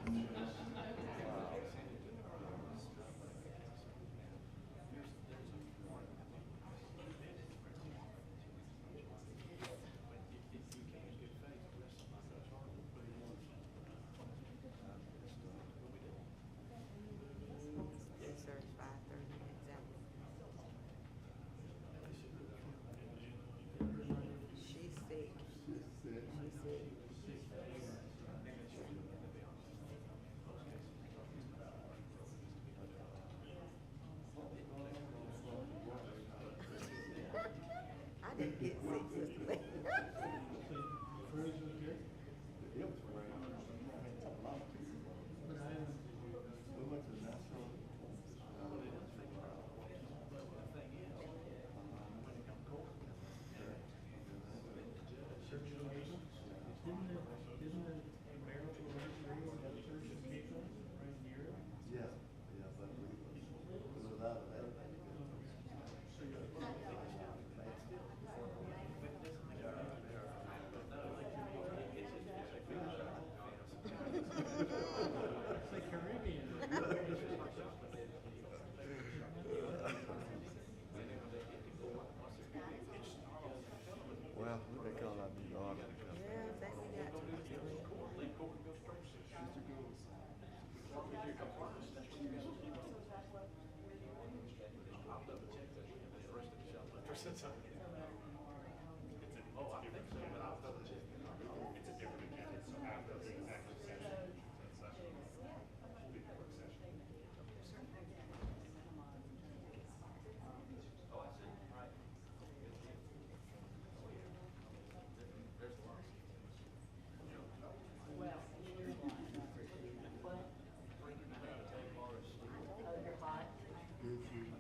Yes, sir, it's 5:30 exactly. She's sick. She's sick. I didn't get sick, Sister Lee. Well, they call that New York. Yeah, I think we got to Sister Lee.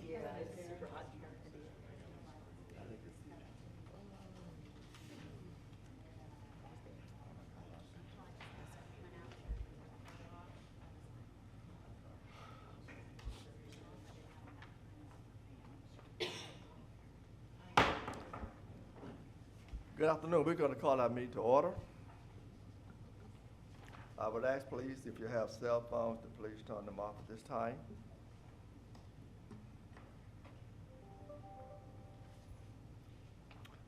Yeah, it's super hot here. Good afternoon. We're going to call our meeting to order. I would ask, please, if you have cell phones, to please turn them off at this time.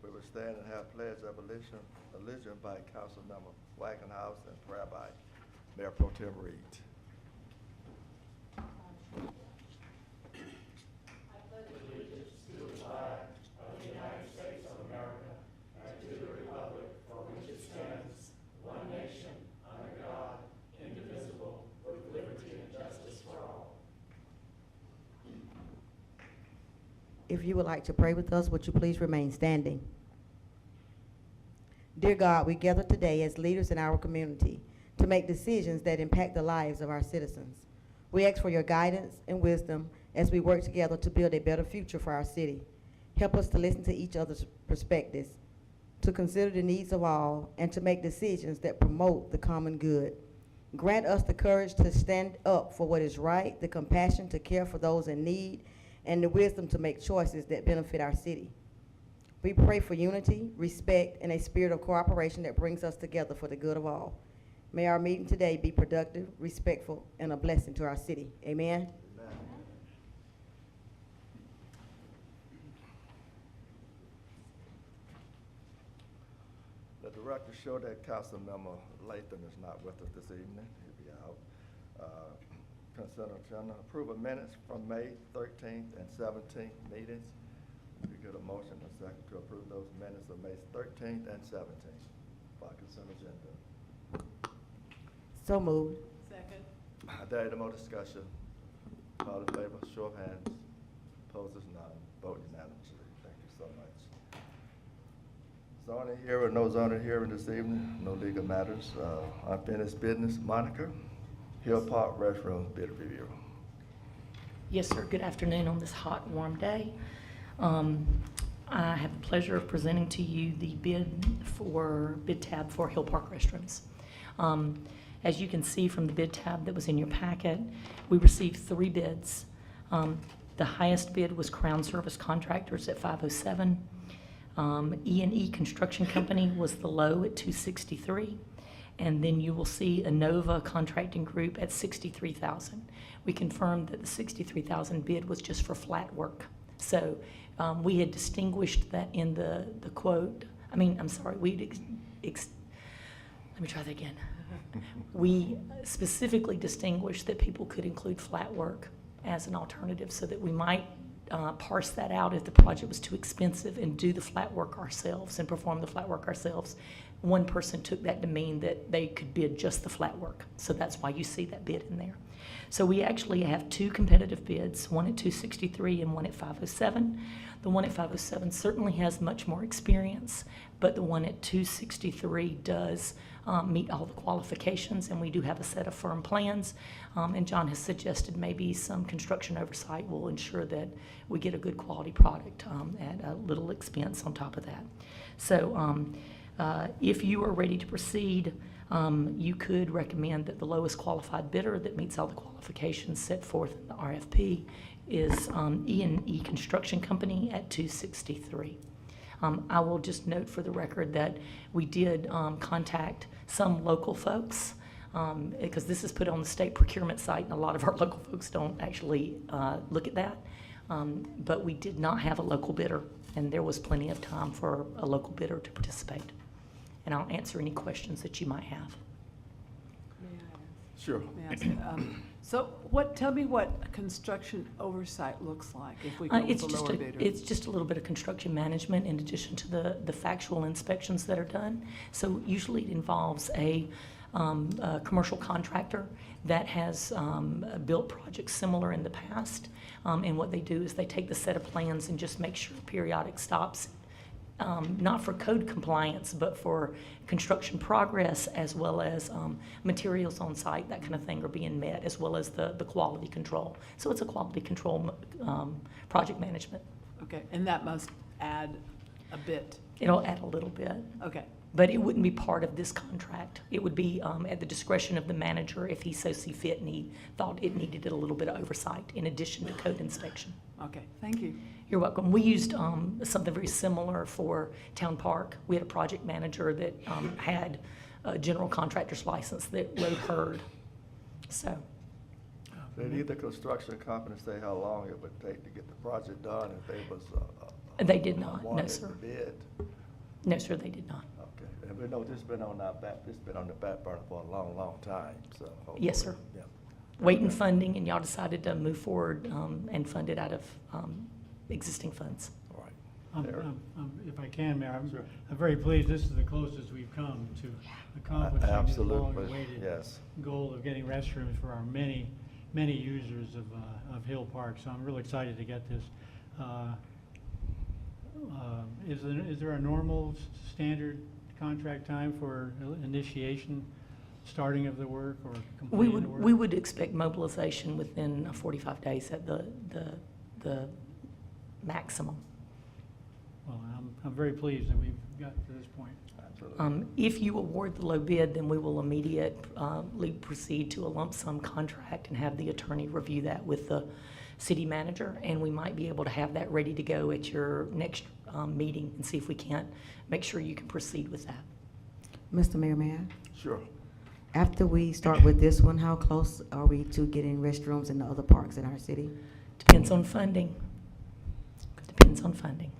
We will stand and have pledge of allegiance by Councilmember Wagenhouse and prayer by Mayor Pro Tem Reed. If you would like to pray with us, would you please remain standing? Dear God, we gather today as leaders in our community to make decisions that impact the lives of our citizens. We ask for your guidance and wisdom as we work together to build a better future for our city. Help us to listen to each other's perspectives, to consider the needs of all, and to make decisions that promote the common good. Grant us the courage to stand up for what is right, the compassion to care for those in need, and the wisdom to make choices that benefit our city. We pray for unity, respect, and a spirit of cooperation that brings us together for the good of all. May our meeting today be productive, respectful, and a blessing to our city. Amen. Amen. The director showed that Councilmember Latham is not with us this evening. He'll be out. Consent agenda, approval minutes from May 13th and 17th meetings. We get a motion and a second to approve those minutes of May 13th and 17th by consent agenda. So moved. Second. There ain't no more discussion. All in favor, show of hands. Opposed is none. Vote unanimously. Thank you so much. Zoning hearing, no zoning hearing this evening, no legal matters. Unfinished business, Monica. Hill Park restroom bid review. Yes, sir. Good afternoon on this hot, warm day. I have the pleasure of presenting to you the bid tab for Hill Park restrooms. As you can see from the bid tab that was in your packet, we received 3 bids. The highest bid was Crown Service Contractors at $507. E&E Construction Company was the low at $263, And then you will see Inova Contracting Group at $63,000. We confirmed that the $63,000 bid was just for flat work. So we had distinguished that in the quote. I mean, I'm sorry, let me try that again. We specifically distinguished that people could include flat work as an alternative so that we might parse that out if the project was too expensive and do the flat work ourselves and perform the flat work ourselves. One person took that to mean that they could bid just the flat work. So that's why you see that bid in there. So we actually have two competitive bids, one at $263 and one at $507. The one at $507 certainly has much more experience, but the one at $263 does meet all the qualifications, and we do have a set of firm plans. And John has suggested maybe some construction oversight will ensure that we get a good quality product at a little expense on top of that. So if you are ready to proceed, you could recommend that the lowest qualified bidder that meets all the qualifications set forth in the RFP is E&E Construction Company at $263. I will just note for the record that we did contact some local folks because this is put on the state procurement site, and a lot of our local folks don't actually look at that. But we did not have a local bidder, and there was plenty of time for a local bidder to participate. And I'll answer any questions that you might have. May I ask? Sure. May I ask? So tell me what construction oversight looks like if we go with It's the just lower bidder. it's just a little bit of construction management in addition to the factual inspections that are done. So usually it involves a commercial contractor that has built projects similar in the past. And what they do is they take the set of plans and just make sure periodic stops, not for code compliance, but for construction progress, as well as materials on site, that kind of thing, are being met, as well as the quality control. So it's a quality control project management. Okay, and that must add a bit. It'll add a little bit, Okay, but it wouldn't be part of this contract. It would be at the discretion of the manager if he so see fit and he thought it needed a little bit of oversight in addition to code inspection. okay, thank you. You're welcome. We used something very similar for Town Park. We had a project manager that had a general contractor's license that wrote HERD. So, Did either construction company say how long it would take to get the project done if they was they did not, no, wanted sir. to bid? No, sir, they did not. Okay, and we know this been on the back burner for a long, long time, so. Yes, sir. hopefully, yeah. Waiting Okay. funding, and y'all decided to move forward and fund it out of existing funds. All right. Eric? If I can, Mayor, Sure. I'm very pleased. This is the closest we've come to accomplishing this Absolutely, long-awaited yes. goal of getting restrooms for our many, many users of Hill Park. So I'm really excited to get this. Is there a normal standard contract time for initiation, starting of the work, or completing the work? We would expect mobilization within 45 days at the maximum. Well, I'm very pleased that we've got to this point. Absolutely. If you award the low bid, then we will immediately proceed to a lump sum contract and have the attorney review that with the city manager, and we might be able to have that ready to go at your next meeting and see if we can't make sure you can proceed with that. Mr. Mayor, may I? Sure. After we start with this one, how close are we to getting restrooms in the other parks in our city? Depends on funding. Depends on funding.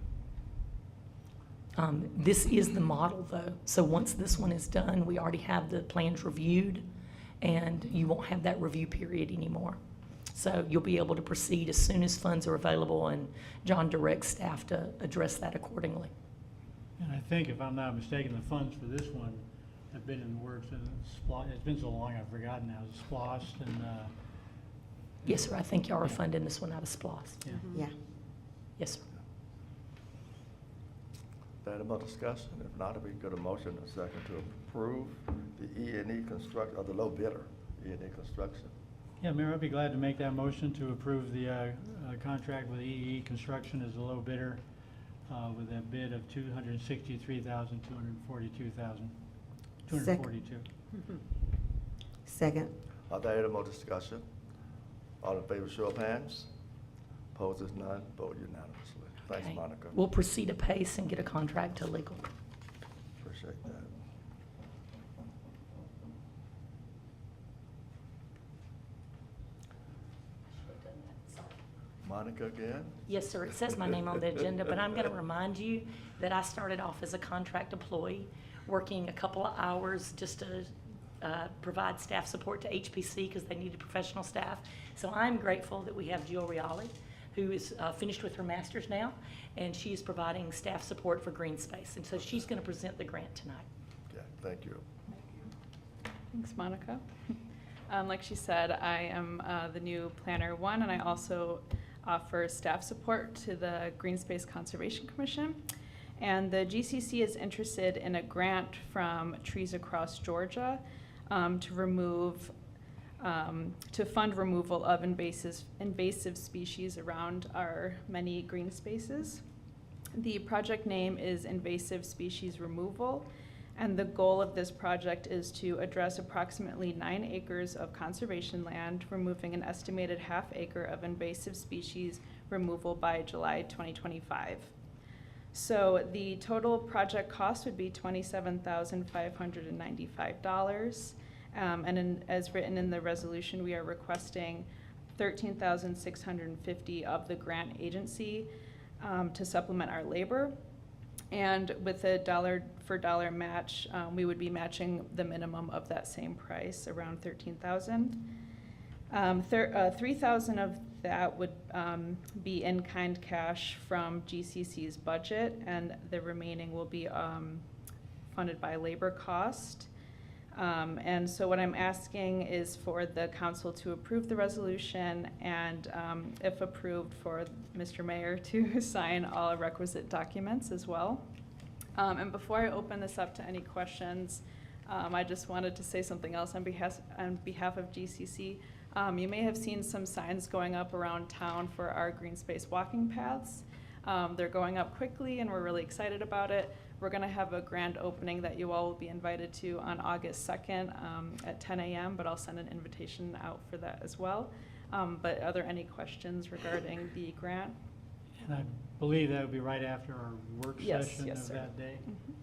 This is the model, though. So once this one is done, we already have the plans reviewed, and you won't have that review period anymore. So you'll be able to proceed as soon as funds are available, and John directs staff to address that accordingly. And I think, if I'm not mistaken, the funds for this one have been in the works, and it's been so long I've forgotten now. It's SPLOST and, Yes, sir, I think y'all are funding this one out of SPLOST. yeah. Yeah. Yes, sir. Any more discussion? If not, if we get a motion and a second to approve the E&E construct, or the low bidder, E&E construction. Yeah, Mayor, I'd be glad to make that motion to approve the contract with EE Construction as the low bidder with a bid of $263,242. Second. Are there any more discussion? All in favor, show of hands. Opposed, none. Vote unanimously. Thanks, Okay. Monica. We'll proceed apace and get a contract to legal. Appreciate that. Monica again? Yes, sir, it says my name on the agenda, but I'm going to remind you that I started off as a contract employee, working a couple of hours just to provide staff support to HPC because they needed professional staff. So I'm grateful that we have Jill Riali, who is finished with her master's now, and she is providing staff support for Green Space. And so she's going to present the grant tonight. Okay, thank you. Thanks, Monica. Like she said, I am the new Planner 1, and I also offer staff support to the Green Space Conservation Commission. And the GCC is interested in a grant from Trees Across Georgia to fund removal of invasive species around our many green spaces. The project name is Invasive Species Removal, and the goal of this project is to address approximately 9 acres of conservation land, removing an estimated ½ acre of invasive species removal by July 2025. So the total project cost would be $27,595. As written in the resolution, we are requesting $13,650 of the grant agency to supplement our labor. And with a dollar-for-dollar match, we would be matching the minimum of that same price, around $13,000. $3,000 of that would be in-kind cash from GCC's budget, and the remaining will be funded by labor cost. And so what I'm asking is for the council to approve the resolution and, if approved, for Mr. Mayor to sign all requisite documents as well. And before I open this up to any questions, I just wanted to say something else on behalf of GCC. You may have seen some signs going up around town for our green space walking paths. They're going up quickly, and we're really excited about it. We're going to have a grand opening that you all will be invited to on August 2nd at 10 a.m., but I'll send an invitation out for that as well. But are there any questions regarding the grant? And I believe that would be right after our work Yes, session yes, of sir. that day. Mhm.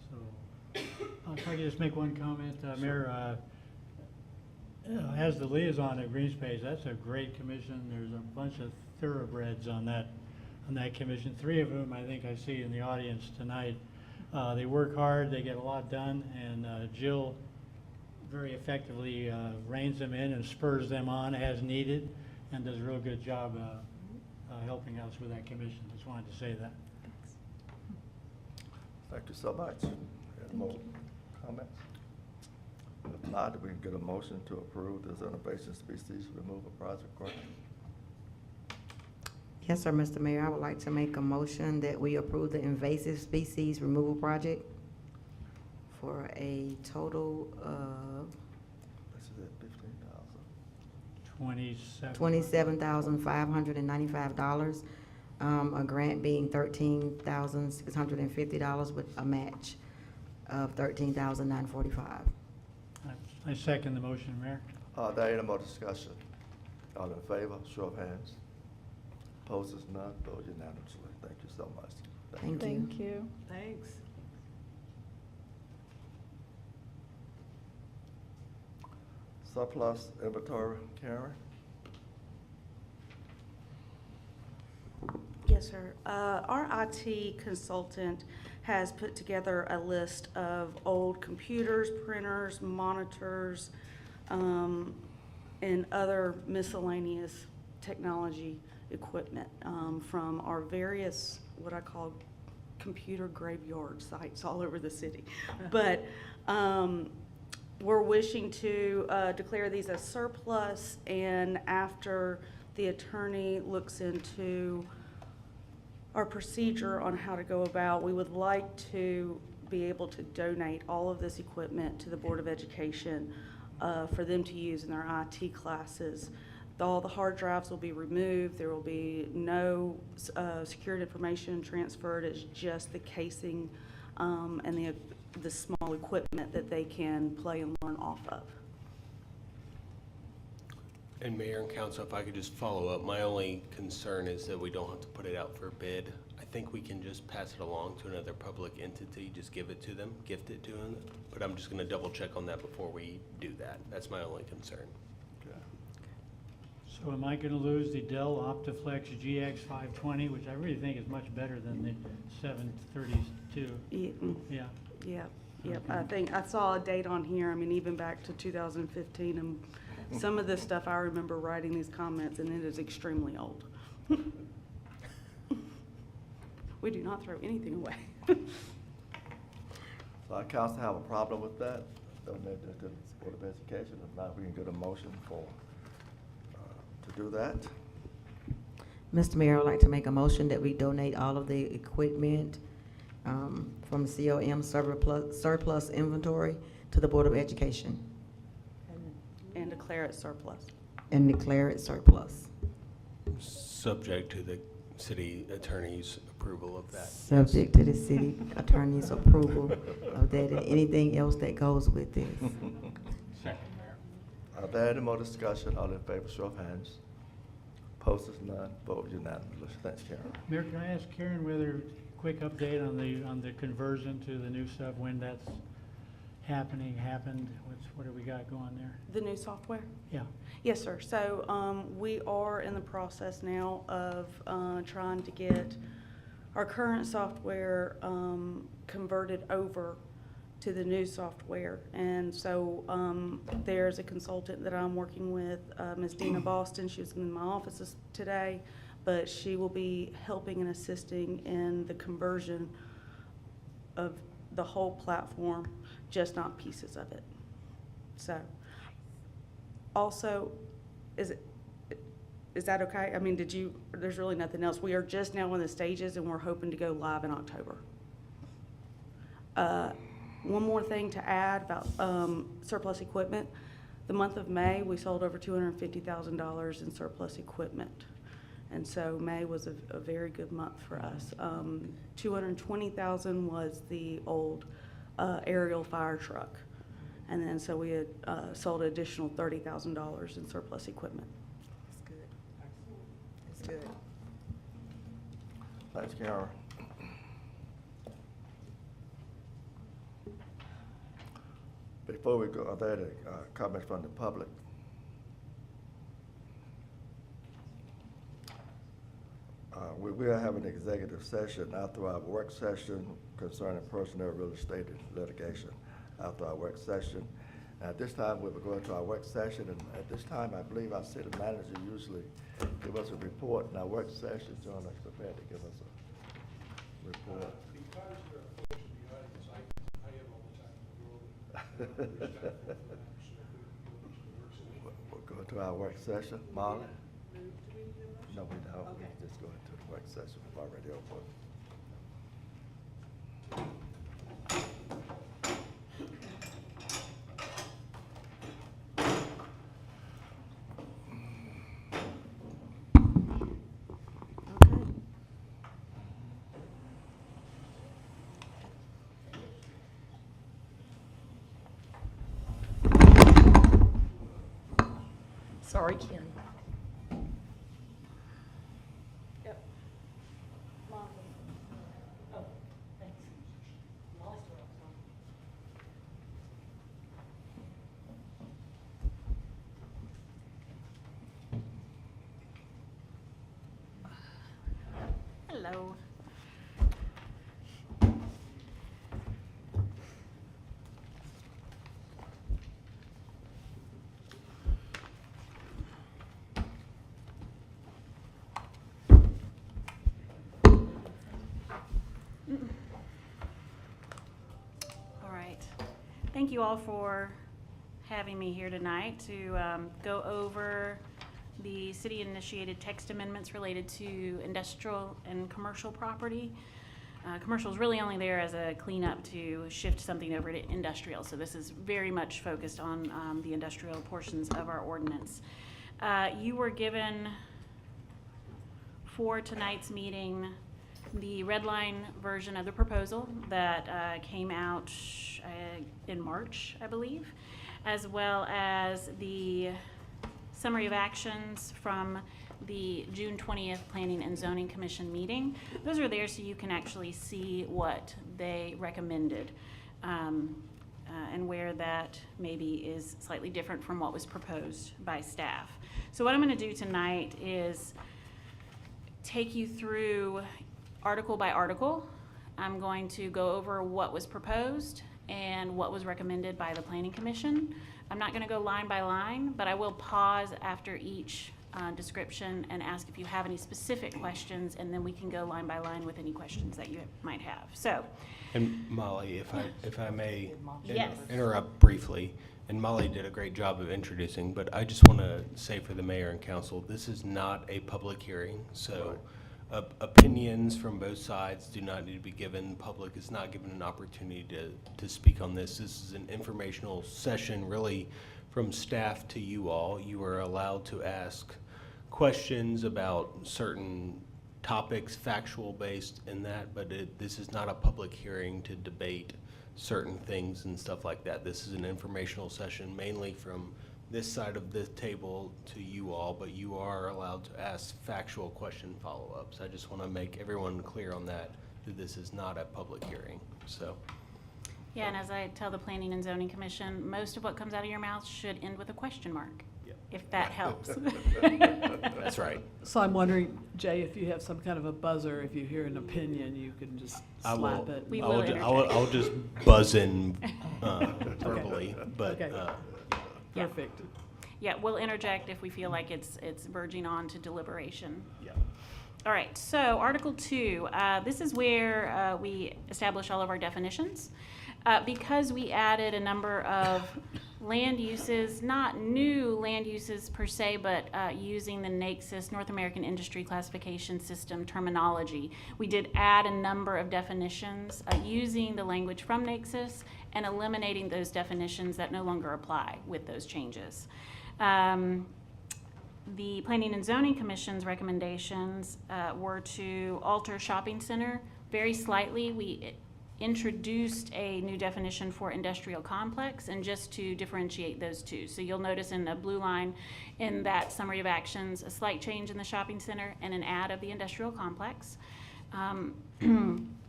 So, if I could just make one comment, Mayor, as the liaison of Green Space, that's a great commission. There's a bunch of thoroughbreds on that commission. 3 of whom I think I see in the audience tonight. They work hard, they get a lot done, and Jill very effectively reins them in and spurs them on as needed, and does a real good job helping us with that commission. Just wanted to say that. Thanks. Thank you so much. Any more comments? If not, we can get a motion to approve this invasive species removal project grant. Yes, sir, Mr. Mayor, I would like to make a motion that we approve the invasive species removal project for a total of This is it, $15,000. $27,595. A grant being $13,650 with a match of $13,945. I second the motion, Mayor. There ain't no more discussion. All in favor, show of hands. Opposed is none, vote unanimously. Thank you so much. Thank you. Thank you. Thanks. Surplus inventory, Karen? Yes, sir. Our IT consultant has put together a list of old computers, printers, monitors, and other miscellaneous technology equipment from our various, what I call computer graveyard sites all over the city. But we're wishing to declare these as surplus, and after the attorney looks into our procedure on how to go about, we would like to be able to donate all of this equipment to the Board of Education for them to use in their IT classes. All the hard drives will be removed. There will be no secured information transferred. It's just the casing and the small equipment that they can play and learn off of. And Mayor and Council, if I could just follow up, my only concern is that we don't have to put it out for a bid. I think we can just pass it along to another public entity, just give it to them, gift it to them. But I'm just gonna double check on that before we do that. That's my only concern. Okay. So am I gonna lose the Dell Optiflex GX 520, which I really think is much better than the 732? Yeah. Yep. I think, I saw a date on here, I mean, even back to 2015, and some of this stuff, I remember writing these comments, and it is extremely old. We do not throw anything away. So our council have a problem with that? Donate it to the Board of Education. If not, we can get a motion for, to do that. Mr. Mayor, I would like to make a motion that we donate all of the equipment from COM surplus inventory to the Board of Education And declare it surplus. and declare it surplus. Subject to the city attorney's approval of that. Subject to the city attorney's approval of that and anything else that goes with this. Second, Mayor. Are there any more discussion? All in favor, show of hands. Opposed is none. Vote unanimously. Thanks, Karen. Mayor, can I ask Karen whether, quick update on the conversion to the new stuff, when that's happened? What do we got going there? The new software? Yeah. Yes, sir. So we are in the process now of trying to get our current software converted over to the new software. And so there's a consultant that I'm working with, Ms. Dina Boston. She's in my office today, but she will be helping and assisting in the conversion of the whole platform, just not pieces of it. So, also, is that okay? I mean, there's really nothing else. We are just now in the stages, and we're hoping to go live in October. One more thing to add about surplus equipment. The month of May, we sold over $250,000 in surplus equipment. And so May was a very good month for us. $220,000 was the old aerial fire truck. And then so we had sold an additional $30,000 in surplus equipment. That's good. That's good. Thanks, Karen. Before we go, are there any comments from the public? We are having an executive session after our work session concerning personnel, real estate, and litigation after our work session. At this time, we'll be going to our work session, and at this time, I believe our city manager usually give us a report in our work session. John is prepared to give us a report. Because there are folks in the audience, I have all the time in the world. We'll go to our work session. Marlon? No, we don't. We just go into the work session. We've already opened. Sorry, Ken. Yep. Oh, thanks. Molly's still outside. Hello. All right. Thank you all for having me here tonight to go over the city-initiated text amendments related to industrial and commercial property. Commercial is really only there as a cleanup to shift something over to industrial, so this is very much focused on the industrial portions of our ordinance. You were given for tonight's meeting the red line version of the proposal that came out in March, I believe, as well as the summary of actions from the June 20th Planning and Zoning Commission meeting. Those are there so you can actually see what they recommended. and where that maybe is slightly different from what was proposed by staff. So what I'm going to do tonight is take you through article by article. I'm going to go over what was proposed and what was recommended by the Planning Commission. I'm not going to go line by line, but I will pause after each description and ask if you have any specific questions, and then we can go line by line with any questions that you might have. So, And Molly, if I may Yes. interrupt briefly, and Molly did a great job of introducing, but I just want to say for the mayor and council, this is not a public hearing, so opinions from both sides do not need to be given. Public is not given an opportunity to speak on this. This is an informational session, really, from staff to you all. You are allowed to ask questions about certain topics, factual based in that, but this is not a public hearing to debate certain things and stuff like that. This is an informational session mainly from this side of the table to you all, but you are allowed to ask factual question follow-ups. I just want to make everyone clear on that this is not a public hearing, so. yeah, and as I tell the Planning and Zoning Commission, most of what comes out of your mouth should end with a question mark, Yep. if that helps. That's right. So I'm wondering, Jay, if you have some kind of a buzzer, if you hear an opinion, you can just I slap will, it. We I will will, ju- interject. I'll just buzz in verbally, but Okay. Yeah. Perfect. Yeah, we'll interject if we feel like it's verging on to deliberation. yeah. All right, so Article 2, this is where we establish all of our definitions. Because we added a number of land uses, not new land uses per se, but using the NAICSIS, North American Industry Classification System terminology, we did add a number of definitions using the language from NAICSIS and eliminating those definitions that no longer apply with those changes. The Planning and Zoning Commission's recommendations were to alter shopping center very slightly. We introduced a new definition for industrial complex, and just to differentiate those two. So you'll notice in the blue line in that summary of actions, a slight change in the shopping center and an add of the industrial complex.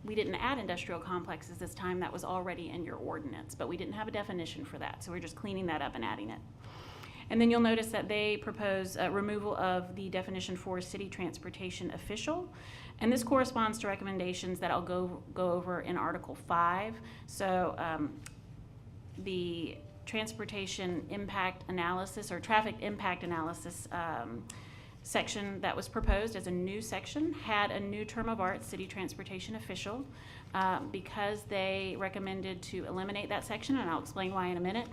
We didn't add industrial complexes this time. That was already in your ordinance, but we didn't have a definition for that. So we're just cleaning that up and adding it. And then you'll notice that they propose removal of the definition for city transportation official. And this corresponds to recommendations that I'll go over in Article 5. So the transportation impact analysis or traffic impact analysis section that was proposed as a new section had a new term of art, city transportation official. Because they recommended to eliminate that section, and I'll explain why in a minute,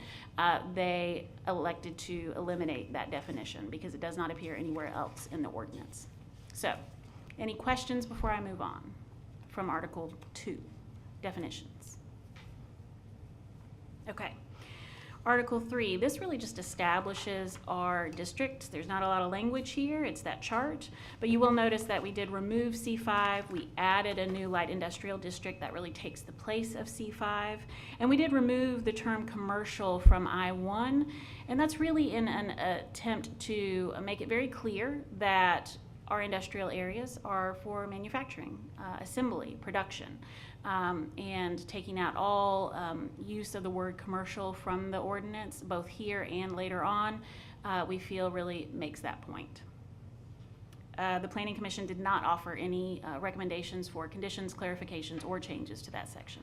they elected to eliminate that definition because it does not appear anywhere else in the ordinance. So, any questions before I move on from Article 2, definitions? Okay. Article 3, this really just establishes our districts. There's not a lot of language here, it's that chart, but you will notice that we did remove C5, we added a new light industrial district that really takes the place of C5, and we did remove the term commercial from I1, and that's really in an attempt to make it very clear that our industrial areas are for manufacturing, assembly, production. And taking out all use of the word commercial from the ordinance, both here and later on, we feel really makes that point. The Planning Commission did not offer any recommendations for conditions, clarifications, or changes to that section.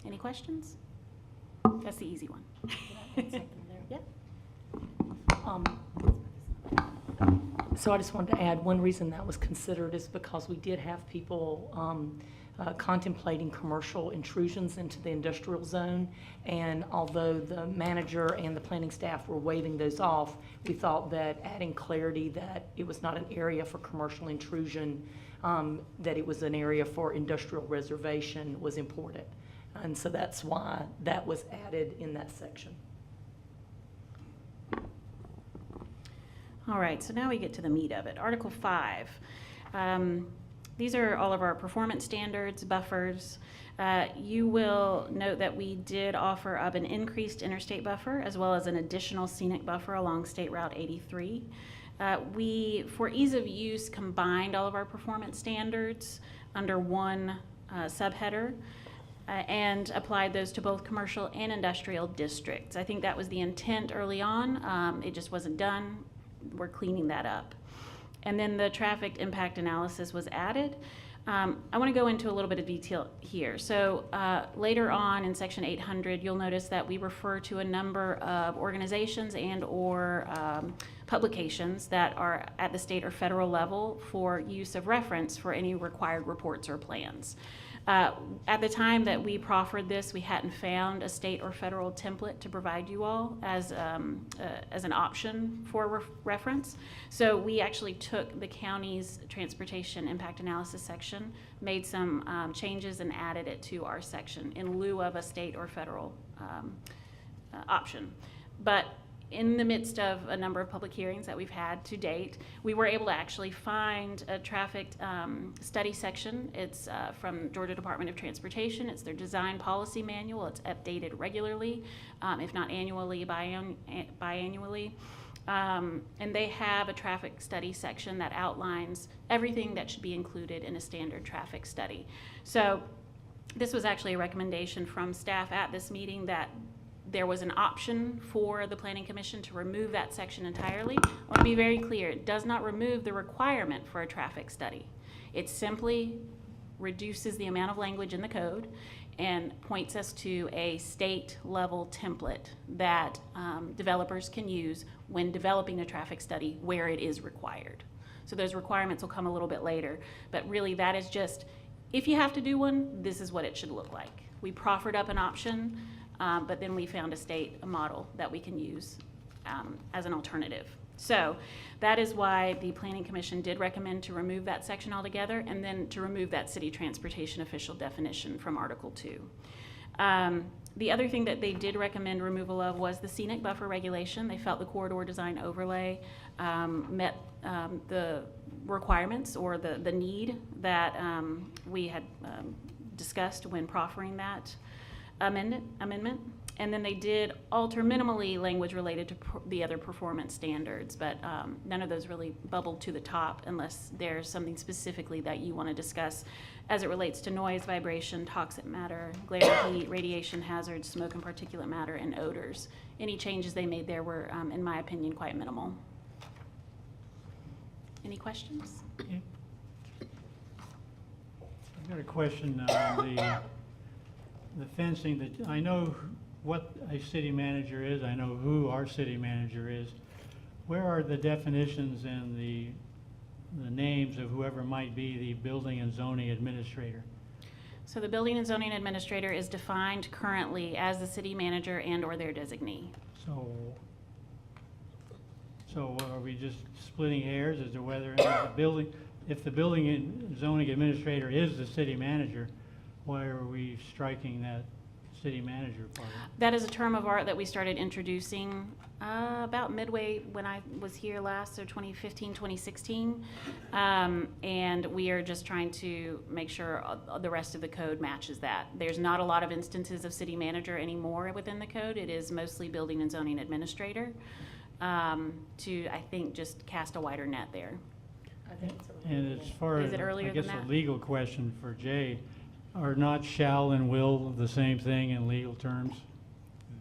Any questions? That's the easy one. Yeah. So I just wanted to add, one reason that was considered is because we did have people contemplating commercial intrusions into the industrial zone, and although the manager and the planning staff were waving those off, we thought that adding clarity that it was not an area for commercial intrusion, that it was an area for industrial reservation was important. And so that's why that was added in that section. All right, so now we get to the meat of it. Article 5. These are all of our performance standards, buffers. You will note that we did offer up an increased interstate buffer as well as an additional scenic buffer along State Route 83. We, for ease of use, combined all of our performance standards under one subheader. and applied those to both commercial and industrial districts. I think that was the intent early on. It just wasn't done. We're cleaning that up. And then the traffic impact analysis was added. I want to go into a little bit of detail here. So later on in section 800, you'll notice that we refer to a number of organizations and or publications that are at the state or federal level for use of reference for any required reports or plans. At the time that we proffered this, we hadn't found a state or federal template to provide you all as an option for reference. So we actually took the county's transportation impact analysis section, made some changes and added it to our section in lieu of a state or federal option. But in the midst of a number of public hearings that we've had to date, we were able to actually find a traffic study section. It's from Georgia Department of Transportation. It's their design policy manual. It's updated regularly, if not annually, biannually. And they have a traffic study section that outlines everything that should be included in a standard traffic study. So this was actually a recommendation from staff at this meeting that there was an option for the Planning Commission to remove that section entirely. I want to be very clear, it does not remove the requirement for a traffic study. It simply reduces the amount of language in the code and points us to a state level template that developers can use when developing a traffic study where it is required. So those requirements will come a little bit later, but really that is just, if you have to do one, this is what it should look like. We proffered up an option, but then we found a model that we can use as an alternative. So that is why the Planning Commission did recommend to remove that section altogether and then to remove that city transportation official definition from Article 2. The other thing that they did recommend removal of was the scenic buffer regulation. They felt the corridor design overlay met the requirements or the need that we had discussed when proffering that amendment. And then they did alter minimally language related to the other performance standards, but none of those really bubbled to the top unless there's something specifically that you want to discuss as it relates to noise, vibration, toxic matter, glare, heat, radiation hazards, smoke and particulate matter, and odors. Any changes they made there were, in my opinion, quite minimal. Any questions? Okay. I've got a question on the fencing. That I know what a city manager is. I know who our city manager is. Where are the definitions and the names of whoever might be the building and zoning administrator? So the building and zoning administrator is defined currently as the city manager and or their designee. So are we just splitting hairs as to whether if the building and zoning administrator is the city manager, why are we striking that city manager part? That is a term of art that we started introducing about midway when I was here last, so 2015, 2016. And we are just trying to make sure the rest of the code matches that. There's not a lot of instances of city manager anymore within the code. It is mostly building and zoning administrator to, I think, just cast a wider net there. I think so. And as far Is as, it earlier I guess, than that? a legal question for Jay, are not shall and will the same thing in legal terms?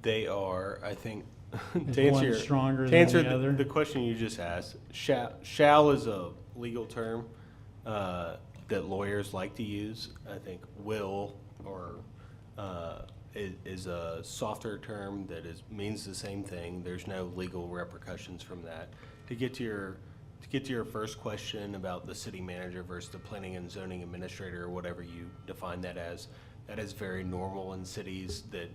They are, I think, Is to one answer stronger to than answer the other? the question you just asked, shall is a legal term that lawyers like to use. I think will or is a softer term that means the same thing. There's no legal repercussions from that. To get to your first question about the city manager versus the planning and zoning administrator, or whatever you define that is very normal in cities, that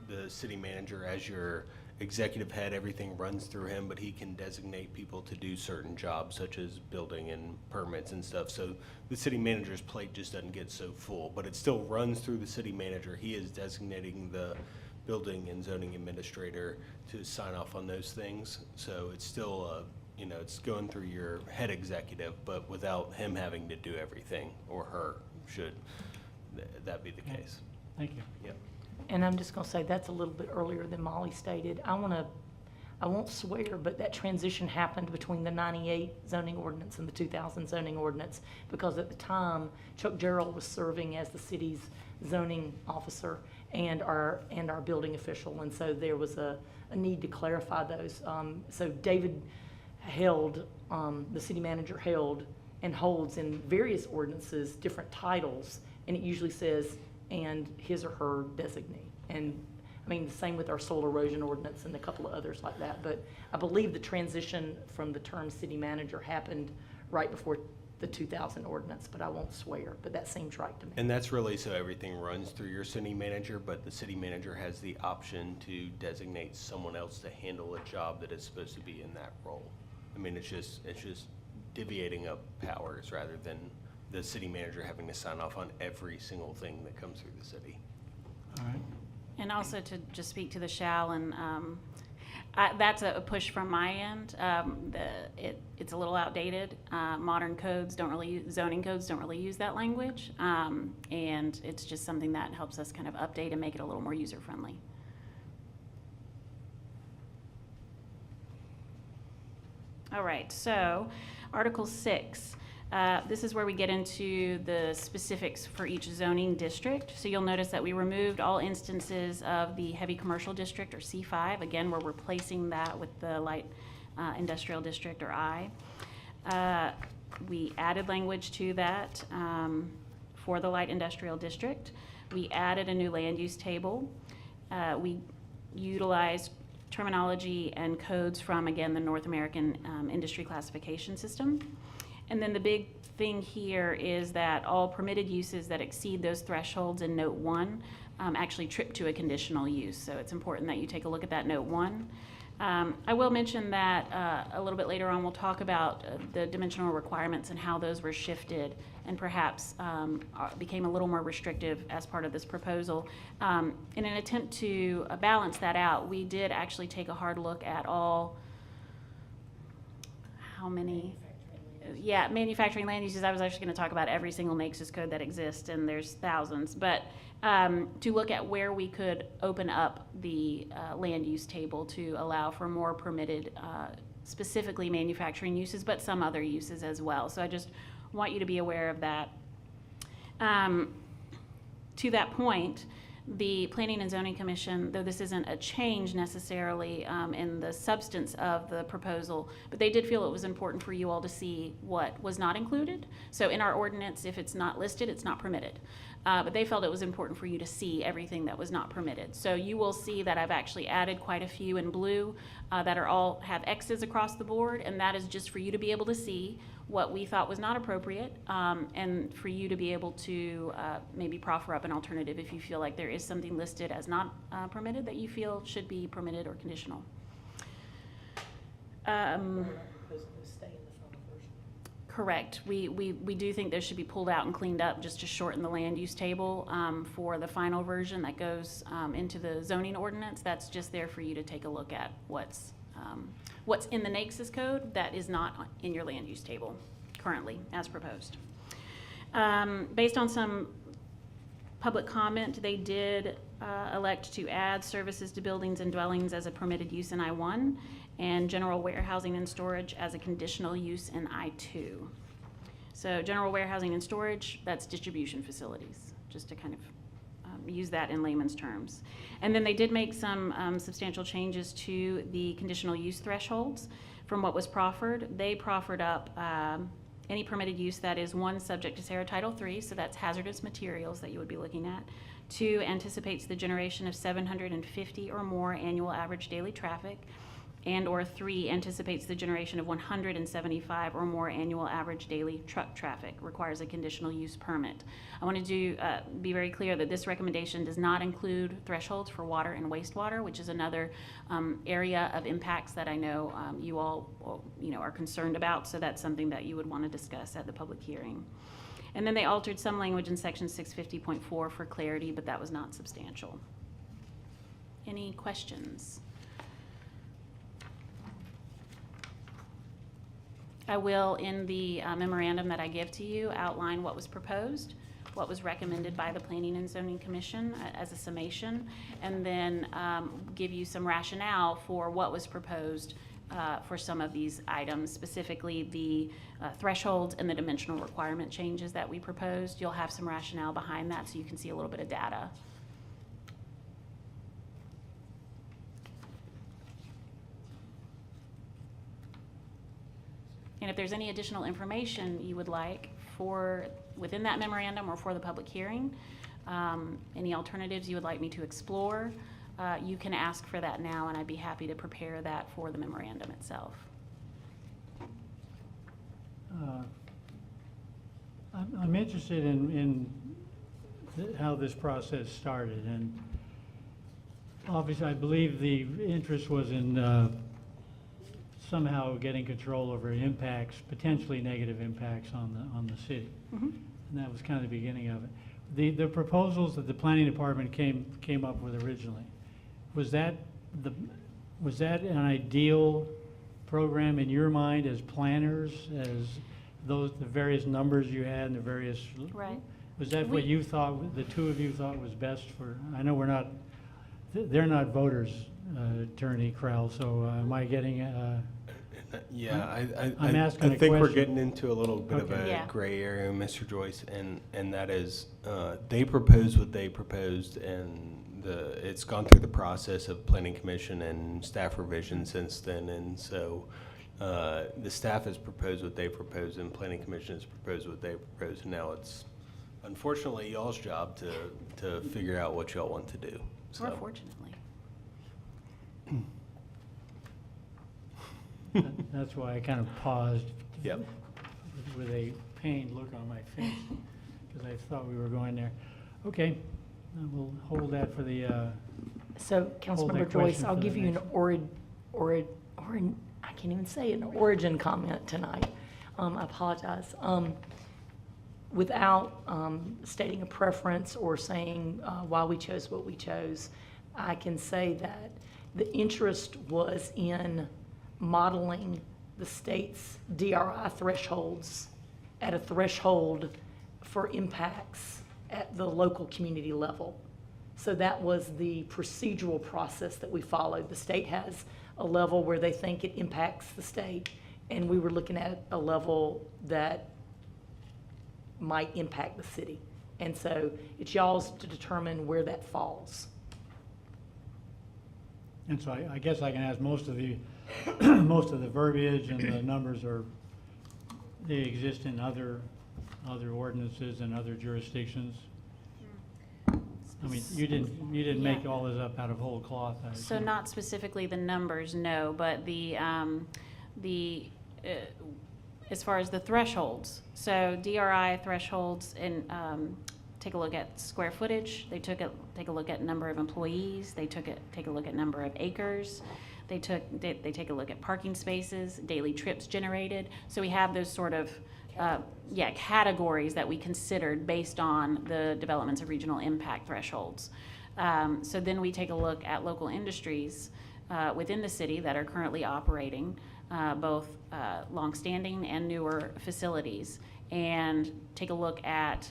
the city manager, as your executive head, everything runs through him, but he can designate people to do certain jobs such as building and permits and stuff. So the city manager's plate just doesn't get so full, but it still runs through the city manager. He is designating the building and zoning administrator to sign off on those things. So it's still it's going through your head executive, but without him having to do everything, or her, should that be the case. Thank you. Yep. And I'm just going to say that's a little bit earlier than Molly stated. I won't swear, but that transition happened between the 98 zoning ordinance and the 2000 zoning ordinance, because at the time, Chuck Jarrell was serving as the city's zoning officer and our building official, and so there was a need to clarify those. So David held, the city manager held and holds in various ordinances different titles, and it usually says, and his or her designee. And I mean, the same with our soil erosion ordinance and a couple of others like that. But I believe the transition from the term city manager happened right before the 2000 ordinance, but I won't swear, but that seems right to me. And that's really so everything runs through your city manager, but the city manager has the option to designate someone else to handle a job that is supposed to be in that role. I mean, it's just divvying up powers rather than the city manager having to sign off on every single thing that comes through the city. All right. And also to just speak to the shall, and that's a push from my end. It's a little outdated. Modern codes don't really, zoning codes don't really use that language. And it's just something that helps us kind of update and make it a little more user-friendly. All right, so Article 6. This is where we get into the specifics for each zoning district. So you'll notice that we removed all instances of the heavy commercial district, or C5. Again, we're replacing that with the light industrial district, or I. We added language to that for the light industrial district. We added a new land use table. We utilized terminology and codes from, again, the North American Industry Classification System. And then the big thing here is that all permitted uses that exceed those thresholds in Note 1 actually trip to a conditional use. So it's important that you take a look at that Note 1. I will mention that a little bit later on we'll talk about the dimensional requirements and how those were shifted and perhaps became a little more restrictive as part of this proposal. In an attempt to balance that out, we did actually take a hard look at all, how many? Yeah, manufacturing land uses. I was actually going to talk about every single NAICS code that exists, and there's thousands. But to look at where we could open up the land use table to allow for more permitted, specifically manufacturing uses, but some other uses as well. So I just want you to be aware of that. To that point, the Planning and Zoning Commission, though this isn't a change necessarily in the substance of the proposal, but they did feel it was important for you all to see what was not included. So in our ordinance, if it's not listed, it's not permitted. But they felt it was important for you to see everything that was not permitted. So you will see that I've actually added quite a few in blue that are all have X's across the board, and that is just for you to be able to see what we thought was not appropriate, and for you to be able to maybe proffer up an alternative if you feel like there is something listed as not permitted that you feel should be permitted or conditional. Correct. We do think those should be pulled out and cleaned up just to shorten the land use table for the final version that goes into the zoning ordinance. That's just there for you to take a look at what's in the NAICS code that is not in your land use table currently as proposed. Based on some public comment, they did elect to add services to buildings and dwellings as a permitted use in I-1 and general warehousing and storage as a conditional use in I-2. So general warehousing and storage, that's distribution facilities, just to kind of use that in layman's terms. And then they did make some substantial changes to the conditional use thresholds from what was proffered. They proffered up any permitted use that is, 1, subject to SARA Title III, so that's hazardous materials that you would be looking at. 2, anticipates the generation of 750 or more annual average daily traffic. And or 3, anticipates the generation of 175 or more annual average daily truck traffic, requires a conditional use permit. I wanted to be very clear that this recommendation does not include thresholds for water and wastewater, which is another area of impacts that I know you all are concerned about, so that's something that you would want to discuss at the public hearing. And then they altered some language in section 650.4 for clarity, but that was not substantial. Any questions? I will, in the memorandum that I give to you, outline what was proposed, what was recommended by the Planning and Zoning Commission as a summation, and then give you some rationale for what was proposed for some of these items, specifically the thresholds and the dimensional requirement changes that we proposed. You'll have some rationale behind that, so you can see a little bit of data. And if there's any additional information you would like for, within that memorandum or for the public hearing, any alternatives you would like me to explore, you can ask for that now, and I'd be happy to prepare that for the memorandum itself. I'm interested in how this process started, and obviously I believe the interest was in somehow getting control over impacts, potentially negative impacts on the city. Mhm. And that was kind of the beginning of it. The proposals that the planning department came up with originally, was that an ideal program in your mind as planners, as the various numbers you had and the various? Right. Was that what you thought, the two of you thought was best for? I know they're not voters, Attorney Crowell, so am I getting? Yeah, I'm asking I a think we're question. getting into a little bit of Okay. a Yeah. gray area, Mr. Joyce, and that is, they proposed what they proposed, and it's gone through the process of planning commission and staff revision since then, and so the staff has proposed what they proposed, and planning commission has proposed what they proposed, and now it's unfortunately y'all's job to figure out what y'all want to do. Or So fortunately. That's why I kind of paused. Yep. With a pained look on my face, because I thought we were going there. Okay, we'll hold that for the, So, Hold Councilmember that Joyce, question I'll for the give you an I can't even say it, an origin comment tonight. I apologize. Without stating a preference or saying why we chose what we chose, I can say that the interest was in modeling the state's DRI thresholds at a threshold for impacts at the local community level. So that was the procedural process that we followed. The state has a level where they think it impacts the state, and we were looking at a level that might impact the city. And so it's y'all's to determine where that falls. and so I guess I can ask most of the, most of the verbiage and the numbers they exist in other ordinances and other jurisdictions. I mean, you didn't make all this up out of whole cloth, I So assume. not specifically the numbers, no, but as far as the thresholds. So DRI thresholds, and take a look at square footage. They take a look at number of employees. They take a look at number of acres. They take a look at parking spaces, daily trips generated. So we have those sort of categories that we considered based on the developments of regional impact thresholds. So then we take a look at local industries within the city that are currently operating, both longstanding and newer facilities, and take a look at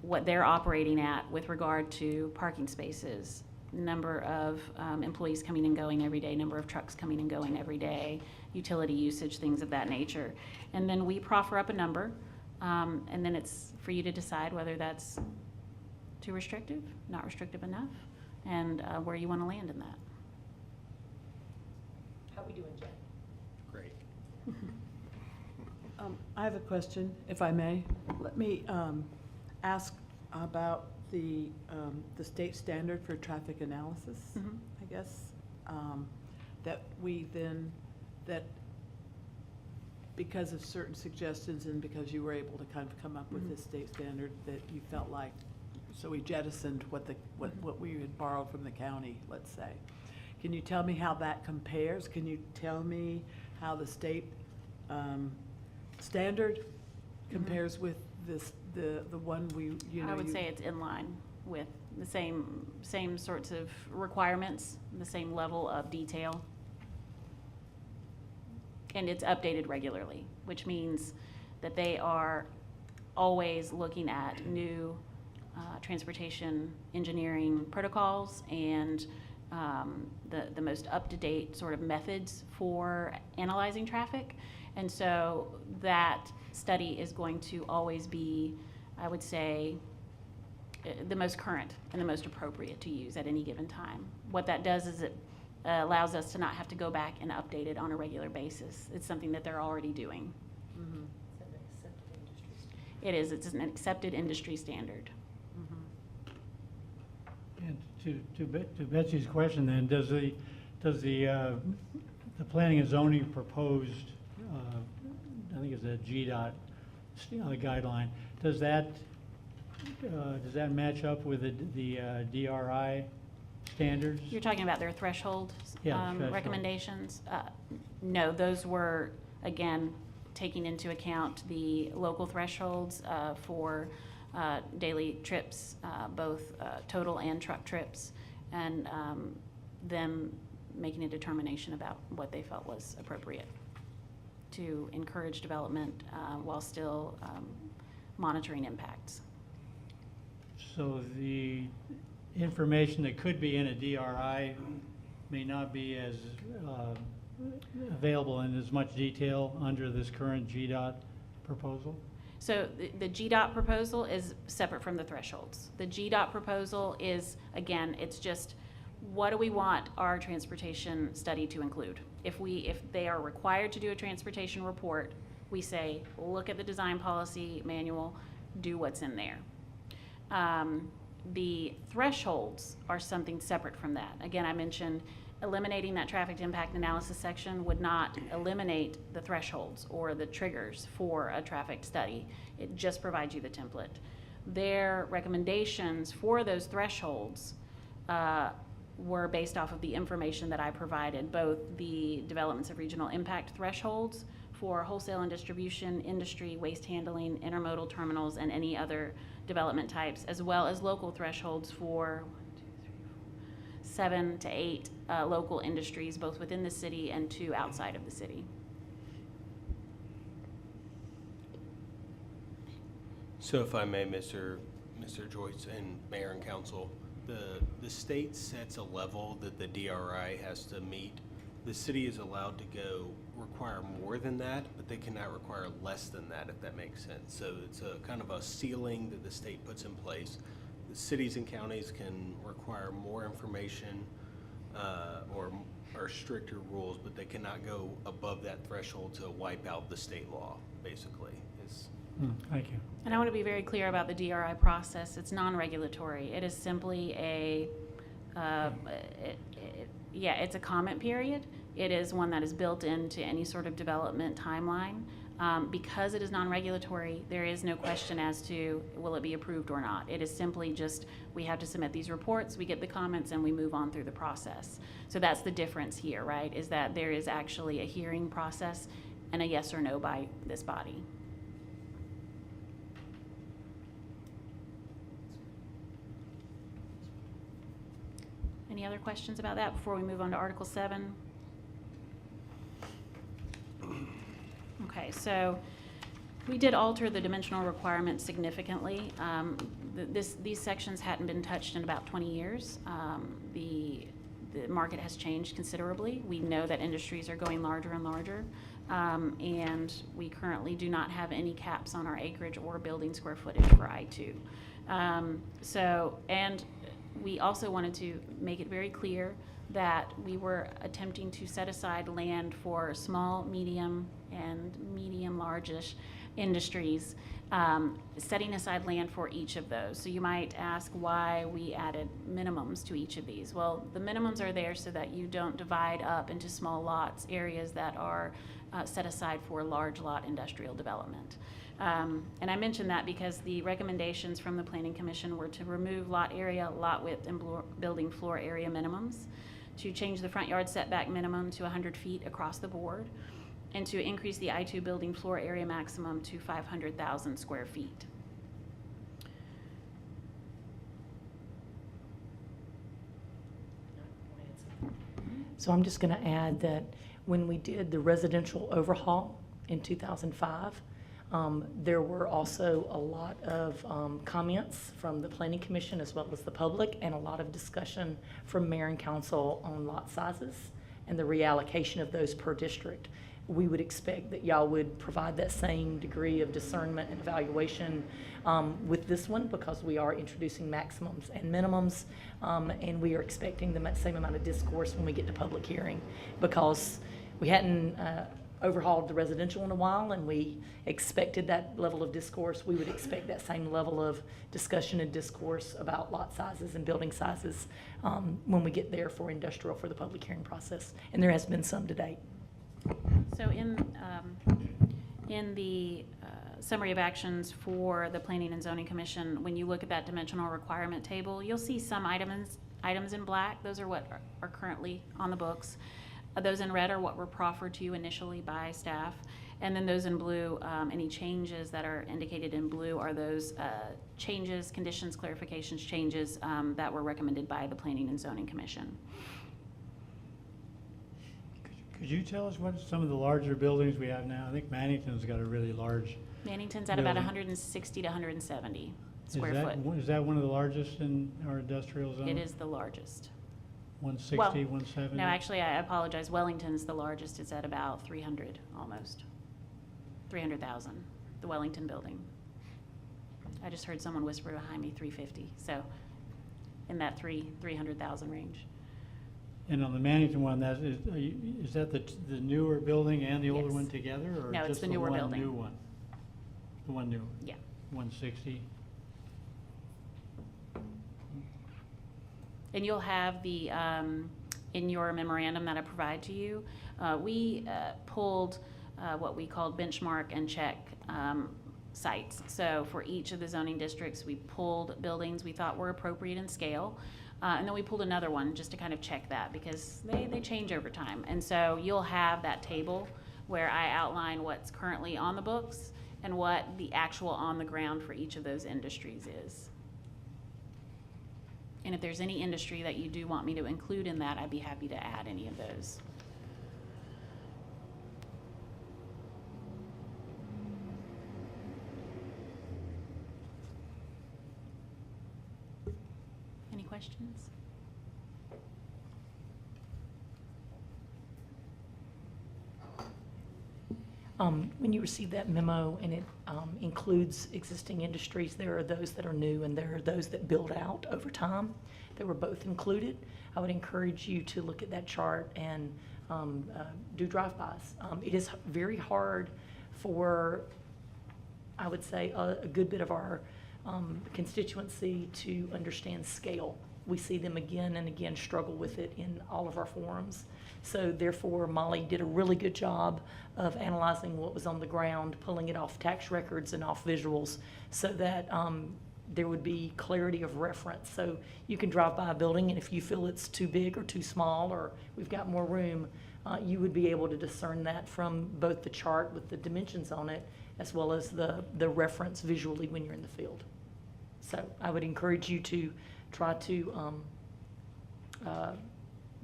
what they're operating at with regard to parking spaces, number of employees coming and going every day, number of trucks coming and going every day, utility usage, things of that nature. And then we proffer up a number, and then it's for you to decide whether that's too restrictive, not restrictive enough, and where you want to land in that. How we doing, Jay? great. I have a question, if I may. Let me ask about the state standard for traffic analysis, Mhm. I guess, that because of certain suggestions and because you were able to kind of come up with this state standard, that you felt like, so we jettisoned what we had borrowed from the county, let's say. Can you tell me how that compares? Can you tell me how the state standard compares with the one I would say it's in line with the same sorts of requirements, the same level of detail. And it's updated regularly, which means that they are always looking at new transportation engineering protocols and the most up-to-date sort of methods for analyzing traffic. And so that study is going to always be, I would say, the most current and the most appropriate to use at any given time. What that does is it allows us to not have to go back and update it on a regular basis. It's something that they're already doing. Mhm. It is, it's an accepted industry standard. And to Betsy's question then, does the planning and zoning proposed, I think it's a GDOT guideline, does that match up with the DRI standards? You're talking about their threshold Yeah, threshold. recommendations? No, those were, again, taking into account the local thresholds for daily trips, both total and truck trips, and them making a determination about what they felt was appropriate to encourage development while still monitoring impacts. So the information that could be in a DRI may not be as available in as much detail under this current GDOT proposal? So the GDOT proposal is separate from the thresholds. The GDOT proposal is, again, it's just, what do we want our transportation study to include? If they are required to do a transportation report, we say, look at the design policy manual, do what's in there. The thresholds are something separate from that. Again, I mentioned eliminating that traffic impact analysis section would not eliminate the thresholds or the triggers for a traffic study. It just provides you the template. Their recommendations for those thresholds were based off of the information that I provided, both the developments of regional impact thresholds for wholesale and distribution, industry, waste handling, intermodal terminals, and any other development types, as well as local thresholds for 7 to 8 local industries, both within the city and 2 outside of the city. So if I may, Mr. Joyce and Mayor and Council, the state sets a level that the DRI has to meet. The city is allowed to require more than that, but they cannot require less than that, if that makes sense. So it's a kind of a ceiling that the state puts in place. The cities and counties can require more information or stricter rules, but they cannot go above that threshold to wipe out the state law, basically. Thank you. And I want to be very clear about the DRI process. It's non-regulatory. It is simply it's a comment period. It is one that is built into any sort of development timeline. Because it is non-regulatory, there is no question as to will it be approved or not. It is simply just, we have to submit these reports, we get the comments, and we move on through the process. So that's the difference here, right, is that there is actually a hearing process and a yes or no by this body. Any other questions about that before we move on to Article 7? Okay, so we did alter the dimensional requirements significantly. These sections hadn't been touched in about 20 years. The market has changed considerably. We know that industries are going larger and larger, and we currently do not have any caps on our acreage or building square footage for I-2. And we also wanted to make it very clear that we were attempting to set aside land for small, medium, and medium-large-ish industries, setting aside land for each of those. So you might ask why we added minimums to each of these. Well, the minimums are there so that you don't divide up into small lots, areas that are set aside for large lot industrial development. And I mention that because the recommendations from the Planning Commission were to remove lot area, lot width, and building floor area minimums, to change the front yard setback minimum to 100 feet across the board, and to increase the I-2 building floor area maximum to 500,000 square feet. So I'm just going to add that when we did the residential overhaul in 2005, There were also a lot of comments from the Planning Commission as well as the public, and a lot of discussion from mayor and council on lot sizes and the reallocation of those per district. We would expect that y'all would provide that same degree of discernment and evaluation with this one, because we are introducing maximums and minimums, and we are expecting the same amount of discourse when we get to public hearing, because we hadn't overhauled the residential in a while, and we expected that level of discourse. We would expect that same level of discussion and discourse about lot sizes and building sizes when we get there for industrial for the public hearing process, and there has been some to date. So in the summary of actions for the Planning and Zoning Commission, when you look at that dimensional requirement table, you'll see some items in black. Those are what are currently on the books. Those in red are what were proffered to you initially by staff. And then those in blue, any changes that are indicated in blue are those changes, conditions, clarifications, changes that were recommended by the Planning and Zoning Commission. Could you tell us what some of the larger buildings we have now? I think Mannington's got a really large. Mannington's at about Building. 160 to 170 square foot. Is that one of the largest in our industrial zone? It is the largest. 160, Well, 170? No, actually, I apologize. Wellington's the largest. It's at about 300, almost. 300,000, the Wellington building. I just heard someone whisper behind me 350, so in that 300,000 range. And on the Mannington one, is that the newer building and the older Yes. one together? Or No, it's just the newer one building. new one? The one new, Yeah. 160? And you'll have the, in your memorandum that I provide to you, we pulled what we called benchmark and check sites. So for each of the zoning districts, we pulled buildings we thought were appropriate in scale. And then we pulled another one just to kind of check that, because they change over time. And so you'll have that table where I outline what's currently on the books and what the actual on the ground for each of those industries is. And if there's any industry that you do want me to include in that, I'd be happy to add any of those. Any questions? When you receive that memo and it includes existing industries, there are those that are new and there are those that build out over time. They were both included. I would encourage you to look at that chart and do drive-bys. It is very hard for, I would say, a good bit of our constituency to understand scale. We see them again and again struggle with it in all of our forums. So therefore, Molly did a really good job of analyzing what was on the ground, pulling it off tax records and off visuals, so that there would be clarity of reference. So you can drive by a building, and if you feel it's too big or too small, or we've got more room, you would be able to discern that from both the chart with the dimensions on it, as well as the reference visually when you're in the field. So I would encourage you to try to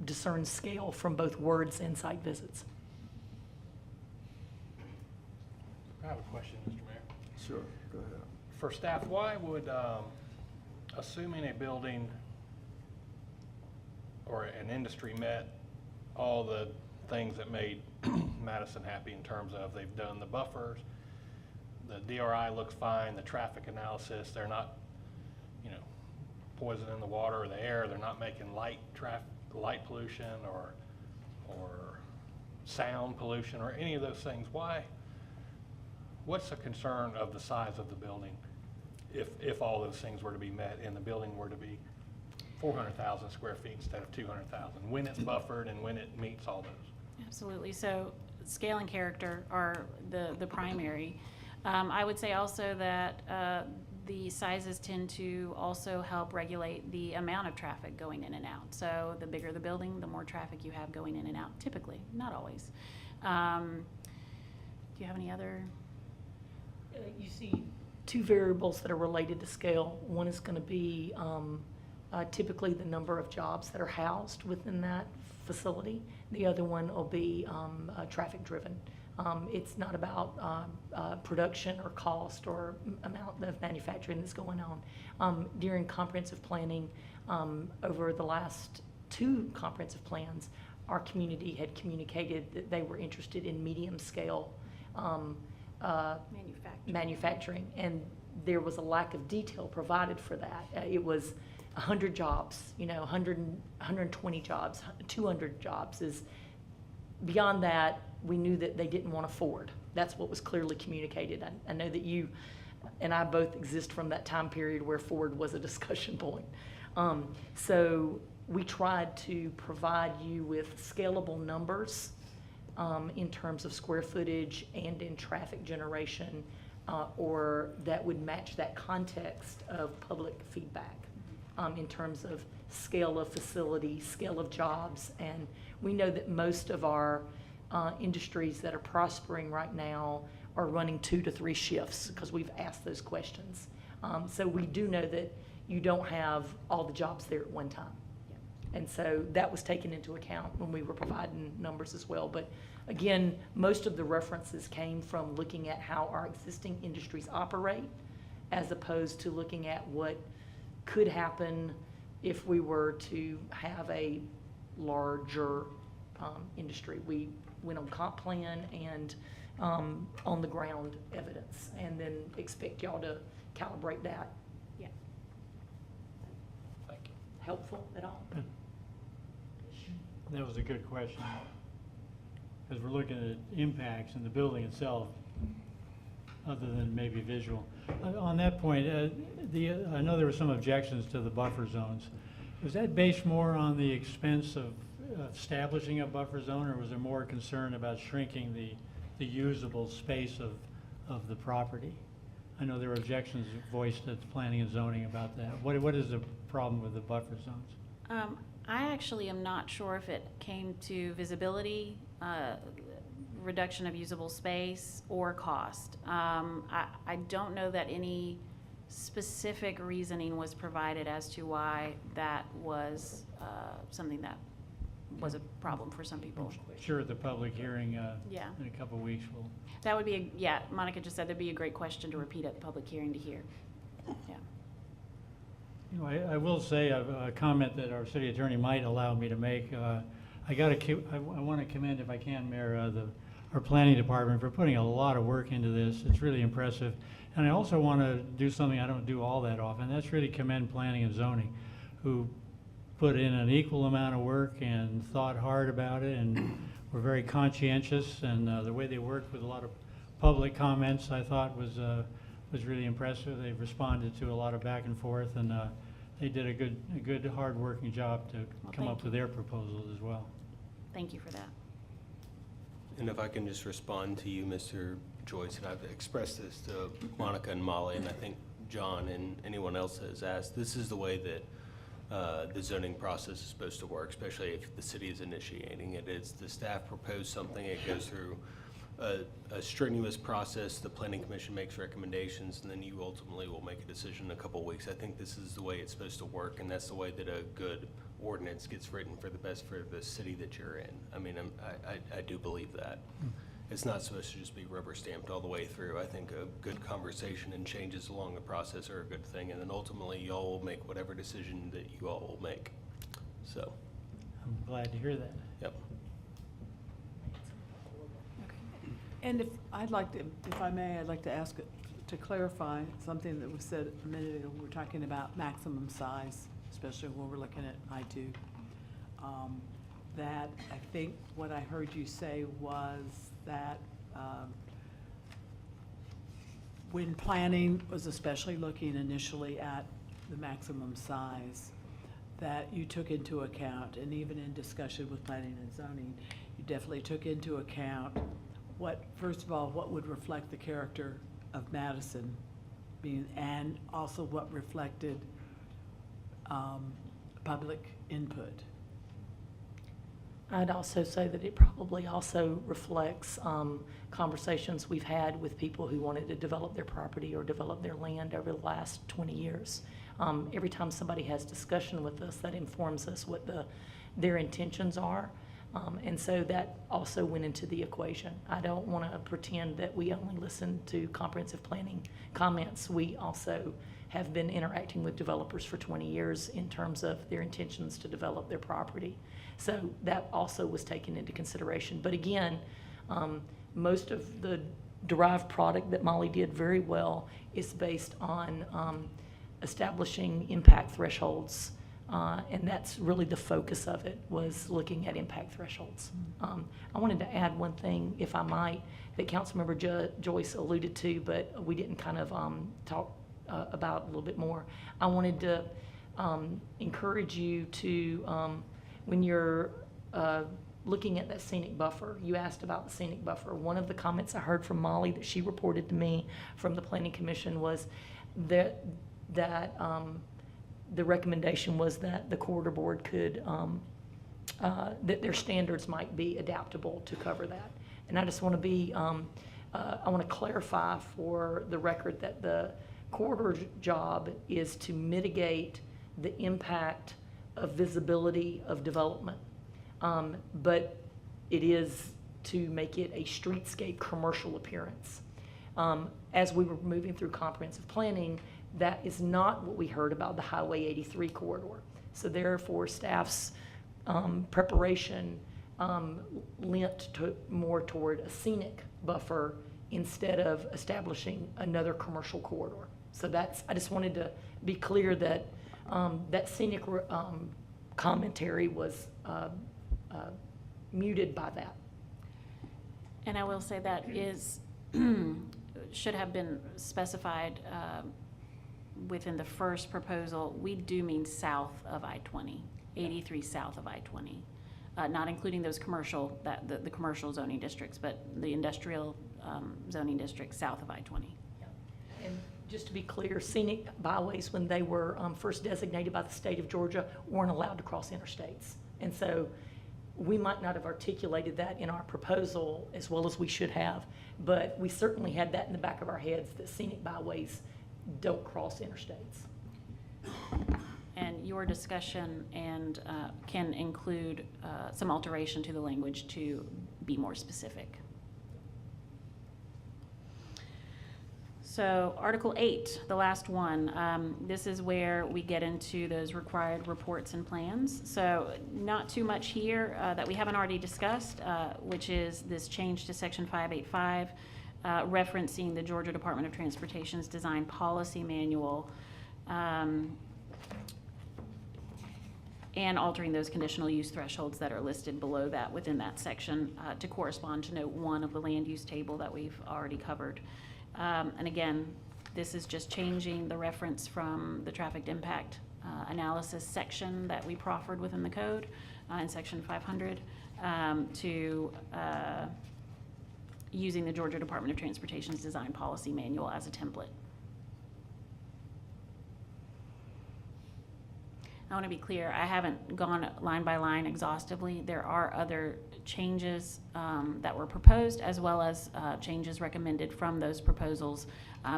discern scale from both words and site visits. I have a question, Mr. Mayor. Sure, go ahead. For staff, why would, assuming a building or an industry met all the things that made Madison happy in terms of they've done the buffers, the DRI looks fine, the traffic analysis, they're not, poisoning the water or the air, they're not making light pollution or sound pollution or any of those things. What's the concern of the size of the building if all those things were to be met and the building were to be 400,000 square feet instead of 200,000, when it's buffered and when it meets all those? Absolutely. So scale and character are the primary. I would say also that the sizes tend to also help regulate the amount of traffic going in and out. So the bigger the building, the more traffic you have going in and out, typically, not always. Do you have any other? You see two variables that are related to scale. One is going to be typically the number of jobs that are housed within that facility. The other one will be traffic driven. It's not about production or cost or amount of manufacturing that's going on. During comprehensive planning, over the last 2 comprehensive plans, our community had communicated that they were interested in medium-scale manufacturing, and there was a lack of detail provided for that. It was 100 jobs, 120 jobs, 200 jobs. Beyond that, we knew that they didn't want to afford. That's what was clearly communicated. I know that you and I both exist from that time period where Ford was a discussion point. So we tried to provide you with scalable numbers in terms of square footage and in traffic generation, or that would match that context of public feedback in terms of scale of facility, scale of jobs. And we know that most of our industries that are prospering right now are running 2 to 3 shifts because we've asked those questions. So we do know that you don't have all the jobs there at one time. And so that was taken into account when we were providing numbers as well. But again, most of the references came from looking at how our existing industries operate as opposed to looking at what could happen if we were to have a larger industry. We went on comp plan and on the ground evidence, and then expect y'all to calibrate that. Yeah. Thank you. Helpful at all? That was a good question, because we're looking at impacts in the building itself, other than maybe visual. On that point, I know there were some objections to the buffer zones. Was that based more on the expense of establishing a buffer zone, or was there more concern about shrinking the usable space of the property? I know there were objections voiced at the planning and zoning about that. What is the problem with the buffer zones? I actually am not sure if it came to visibility, reduction of usable space, or cost. I don't know that any specific reasoning was provided as to why that was something that was a problem for some people. I'm sure at the public hearing Yeah. in a couple of weeks we'll. That would be, Monica just said that'd be a great question to repeat at the public hearing to hear. Yeah. You know, I will say a comment that our city attorney might allow me to make. I want to commend, if I can, Mayor, our planning department for putting a lot of work into this. It's really impressive. And I also want to do something I don't do all that often. That's really commend planning and zoning, who put in an equal amount of work and thought hard about it, and were very conscientious. And the way they worked with a lot of public comments, I thought was really impressive. They responded to a lot of back and forth, and they did a good hard-working job to come up with their proposals as well. Thank you for that. And if I can just respond to you, Mr. Joyce, and I've expressed this to Monica and Molly, and I think John and anyone else that has asked, this is the way that the zoning process is supposed to work, especially if the city is initiating it. It's the staff propose something, it goes through a strenuous process, the planning commission makes recommendations, and then you ultimately will make a decision in a couple of weeks. I think this is the way it's supposed to work, and that's the way that a good ordinance gets written for the best for the city that you're in. I mean, I do believe that. It's not supposed to just be rubber stamped all the way through. I think a good conversation and changes along the process are a good thing, and then ultimately y'all will make whatever decision that you all will make. So, I'm glad to hear that. yep. And if I may, I'd like to ask to clarify something that was said a minute ago. We're talking about maximum size, especially when we're looking at I-2. That I think what I heard you say was that when planning was especially looking initially at the maximum size, that you took into account, and even in discussion with planning and zoning, you definitely took into account first of all, what would reflect the character of Madison and also what reflected public input. I'd also say that it probably also reflects conversations we've had with people who wanted to develop their property or develop their land over the last 20 years. Every time somebody has discussion with us, that informs us what their intentions are. And so that also went into the equation. I don't want to pretend that we only listen to comprehensive planning comments. We also have been interacting with developers for 20 years in terms of their intentions to develop their property. So that also was taken into consideration. But again, most of the derived product that Molly did very well is based on establishing impact thresholds. And that's really the focus of it, was looking at impact thresholds. I wanted to add one thing, if I might, that Councilmember Joyce alluded to, but we didn't kind of talk about a little bit more. I wanted to encourage you to, when you're looking at that scenic buffer, you asked about the scenic buffer. One of the comments I heard from Molly that she reported to me from the Planning Commission was that the recommendation was that the corridor board could, that their standards might be adaptable to cover that. And I just want to be, I want to clarify for the record that the corridor job is to mitigate the impact of visibility of development. But it is to make it a streetscape commercial appearance. As we were moving through comprehensive planning, that is not what we heard about the Highway 83 corridor. So therefore, staff's preparation lent more toward a scenic buffer instead of establishing another commercial corridor. So that's, I just wanted to be clear that that scenic commentary was muted by that. And I will say that is, should have been specified within the first proposal. We do mean south of I-20, 83 south of I-20, not including those commercial, the commercial zoning districts, but the industrial zoning districts south of I-20. And just to be clear, scenic byways, when they were first designated by the state of Georgia, weren't allowed to cross interstates. And so we might not have articulated that in our proposal as well as we should have, but we certainly had that in the back of our heads, that scenic byways don't cross interstates. And your discussion and can include some alteration to the language to be more specific. So Article 8, the last one, this is where we get into those required reports and plans. So not too much here that we haven't already discussed, which is this change to Section 585, referencing the Georgia Department of Transportation's Design Policy Manual, and altering those conditional use thresholds that are listed below that within that section to correspond to Note 1 of the land use table that we've already covered. And again, this is just changing the reference from the traffic impact analysis section that we proffered within the code in Section 500 to using the Georgia Department of Transportation's Design Policy Manual as a template. I want to be clear, I haven't gone line by line exhaustively. There are other changes that were proposed, as well as changes recommended from those proposals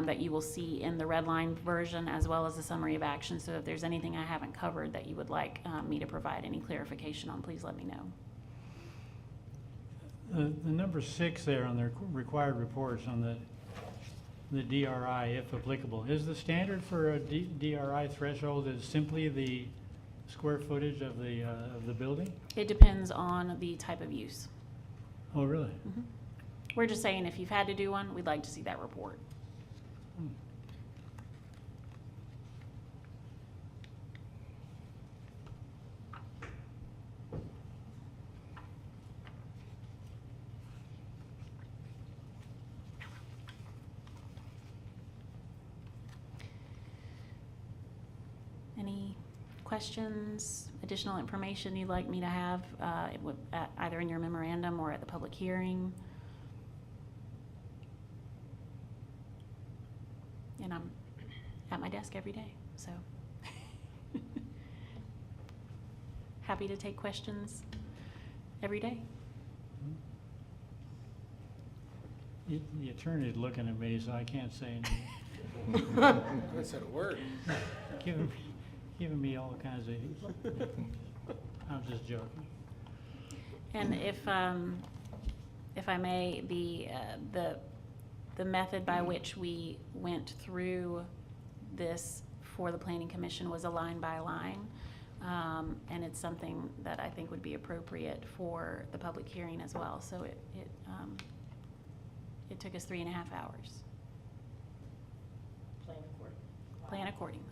that you will see in the red line version, as well as a summary of action. So if there's anything I haven't covered that you would like me to provide any clarification on, please let me know. The number 6 there on the required reports on the DRI, if applicable, is the standard for a DRI threshold is simply the square footage of the building? It depends on the type of use. Oh, really? Mm-hmm. We're just saying if you've had to do one, we'd like to see that report. Any questions, additional information you'd like me to have either in your memorandum or at the public hearing? And I'm at my desk every day, so happy to take questions every day. The attorney's looking at me, so I can't say anything. I said a word. Giving me all kinds of, I'm just joking. And if I may, the method by which we went through this for the Planning Commission was a line by line. And it's something that I think would be appropriate for the public hearing as well. So it took us 3.5 hours. Plan accordingly.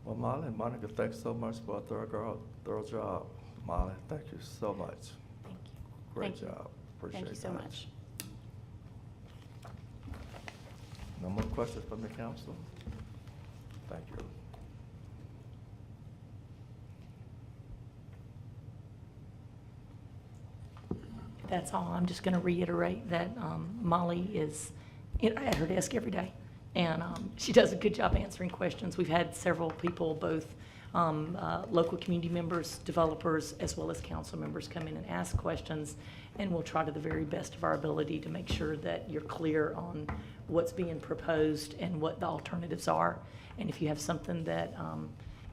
Well, Molly and Monica, thanks so much for a thorough job. Molly, thank you so much. Thank you. Great Thank you. job. Appreciate Thank you so that. much. No more questions from the council? Thank you. That's all. I'm just going to reiterate that Molly is at her desk every day, and she does a good job answering questions. We've had several people, both local community members, developers, as well as council members come in and ask questions, and we'll try to the very best of our ability to make sure that you're clear on what's being proposed and what the alternatives are. And if you have something that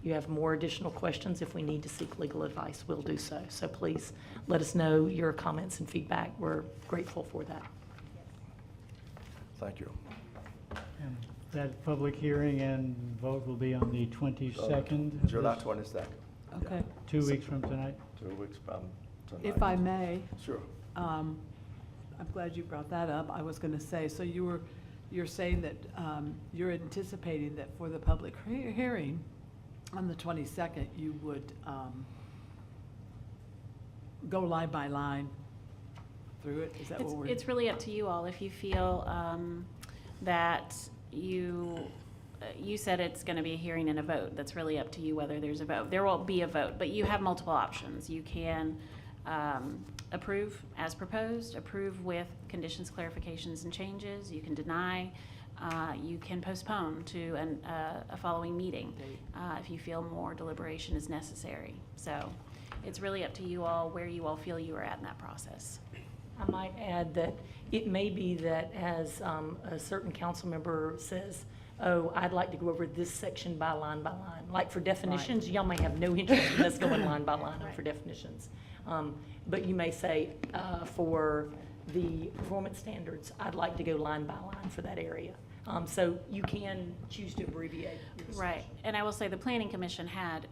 you have more additional questions, if we need to seek legal advice, we'll do so. So please let us know your comments and feedback. We're grateful for that. Thank you. And that public hearing and vote will be on the 22nd? of July this- 22nd. Okay. 2 weeks from tonight? 2 weeks from tonight. If I may, Sure. I'm glad you brought that up. I was gonna say, so you're saying that you're anticipating that for the public hearing on the 22nd, you would go line by line through it? Is that what we're? It's really up to you all. If you feel that you said it's going to be a hearing and a vote, that's really up to you whether there's a vote. There will be a vote, but you have multiple options. You can approve as proposed, approve with conditions, clarifications, and changes. You can deny. You can postpone to a following meeting if you feel more deliberation is necessary. So it's really up to you all where you all feel you are at in that process. I might add that it may be that as a certain council member says, oh, I'd like to go over this section by line. Like for definitions, y'all may have no interest in us going line by line for definitions. But you may say, for the performance standards, I'd like to go line by line for that area. So you can choose to abbreviate your discussion. Right, and I will say the Planning Commission had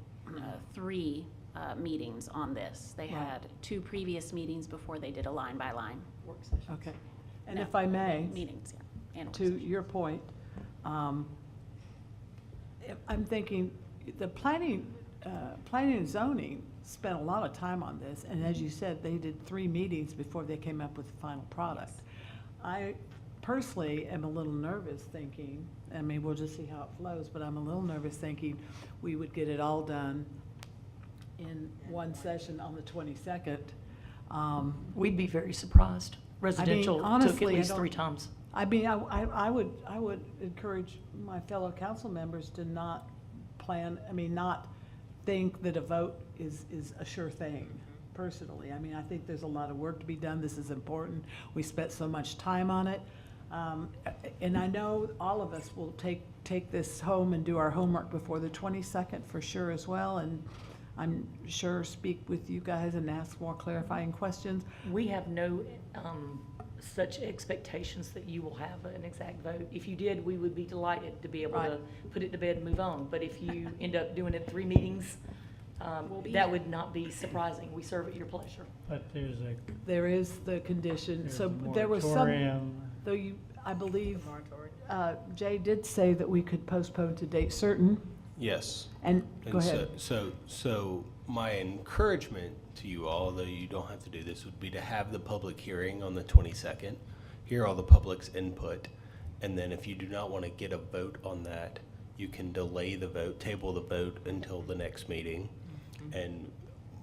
3 meetings on this. They Right. had 2 previous meetings before they did a line-by-line work session. Okay. And No, if I may, Meetings, yeah. and work to session. your point, I'm thinking, the planning and zoning spent a lot of time on this, and as you said, they did 3 meetings before they came up with the final product. I personally am a little nervous thinking, I mean, we'll just see how it flows, but I'm a little nervous thinking we would get it all done in one session on the 22nd. We'd be very surprised. Residential took at honestly, I least don't- 3 times. I mean, I would encourage my fellow council members to not not think that a vote is a sure thing, personally. I mean, I think there's a lot of work to be done. This is important. We spent so much time on it. And I know all of us will take this home and do our homework before the 22nd for sure as well. And I'm sure speak with you guys and ask more clarifying questions. We have no such expectations that you will have an exact vote. If you did, we would be delighted to be able to Right. put it to bed and move on. But if you end up doing it 3 meetings, that would not be surprising. We serve at your pleasure. But There is the condition, there's so a there was some, moratorium. though I believe, Jay did say that we could postpone to date certain, Yes. and, go And ahead. So my encouragement to you all, although you don't have to do this, would be to have the public hearing on the 22nd, hear all the public's input, and then if you do not want to get a vote on that, you can delay the vote, table the vote until the next meeting. And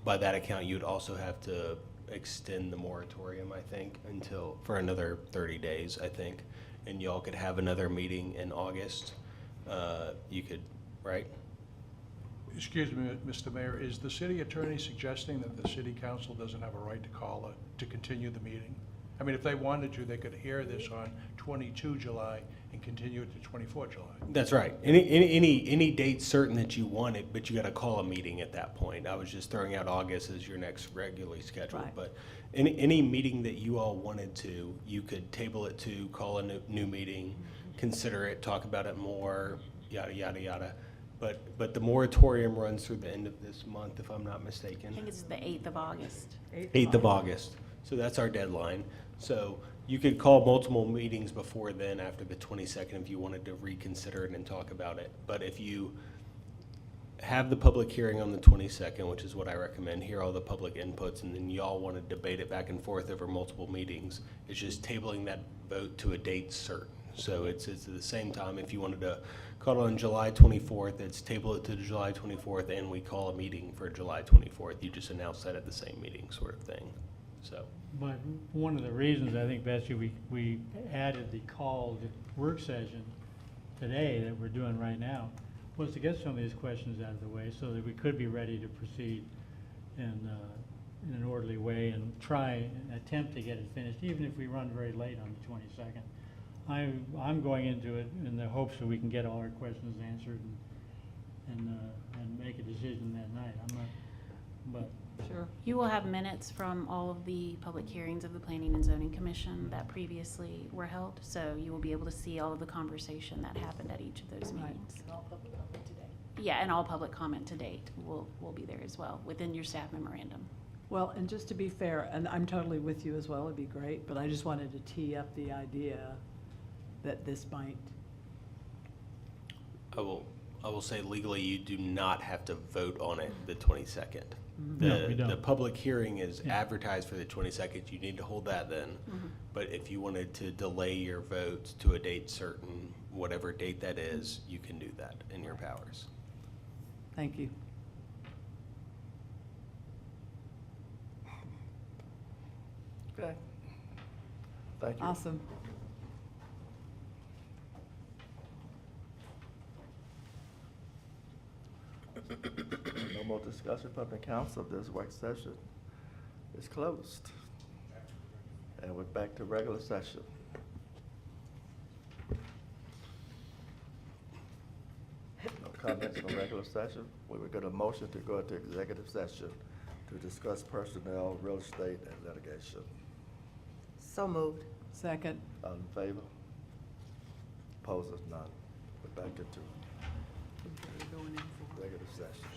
by that account, you'd also have to extend the moratorium, I think, for another 30 days, I think. And y'all could have another meeting in August. You could, right? Excuse me, Mr. Mayor, is the city attorney suggesting that the city council doesn't have a right to to continue the meeting? I mean, if they wanted to, they could hear this on 22 July and continue it to 24 July. That's right. Any date certain that you wanted, but you gotta call a meeting at that point. I was just throwing out August as your next regularly scheduled, Right. but any meeting that you all wanted to, you could table it to, call a new meeting, consider it, talk about it more, yada, yada, yada. But the moratorium runs through the end of this month, if I'm not I mistaken. think it's the 8th of August. 8th of August. So that's our deadline. So you could call multiple meetings before then, after the 22nd, if you wanted to reconsider it and talk about it. But if you have the public hearing on the 22nd, which is what I recommend, hear all the public inputs, and then y'all want to debate it back and forth over multiple meetings, it's just tabling that vote to a date certain. So it's at the same time, if you wanted to call it on July 24th, it's table it to July 24th, and we call a meeting for July 24th. You just announce that at the same meeting, sort of thing. So. But one of the reasons, I think, Betsy, we added the called work session today that we're doing right now was to get some of these questions out of the way so that we could be ready to proceed in an orderly way and try and attempt to get it finished, even if we run very late on the 22nd. I'm going into it in the hopes that we can get all our questions answered and make a decision that night. I'm not, but. Sure. You will have minutes from all of the public hearings of the Planning and Zoning Commission that previously were held, so you will be able to see all of the conversation that happened at each of those Right. meetings. Yeah, and all public comment to date will be there as well, within your staff memorandum. Well, and just to be fair, and I'm totally with you as well, it'd be great, but I just wanted to tee up the idea that this might, I will say legally, you do not have to vote on it the 22nd. No, we don't. The public hearing is Yeah. advertised for the 22nd. You need to hold that then. Mm-hmm. But if you wanted to delay your vote to a date certain, whatever date that is, you can do that in your powers. thank you. Okay. Thank you. Awesome. No more discussion from the council. This work session is closed. And we're back to regular session. No comments from regular session. We will get a motion to go into executive session to discuss personnel, real estate, and litigation. So moved. Second. All in favor? Opposers, none. We're back into Going in for- executive session.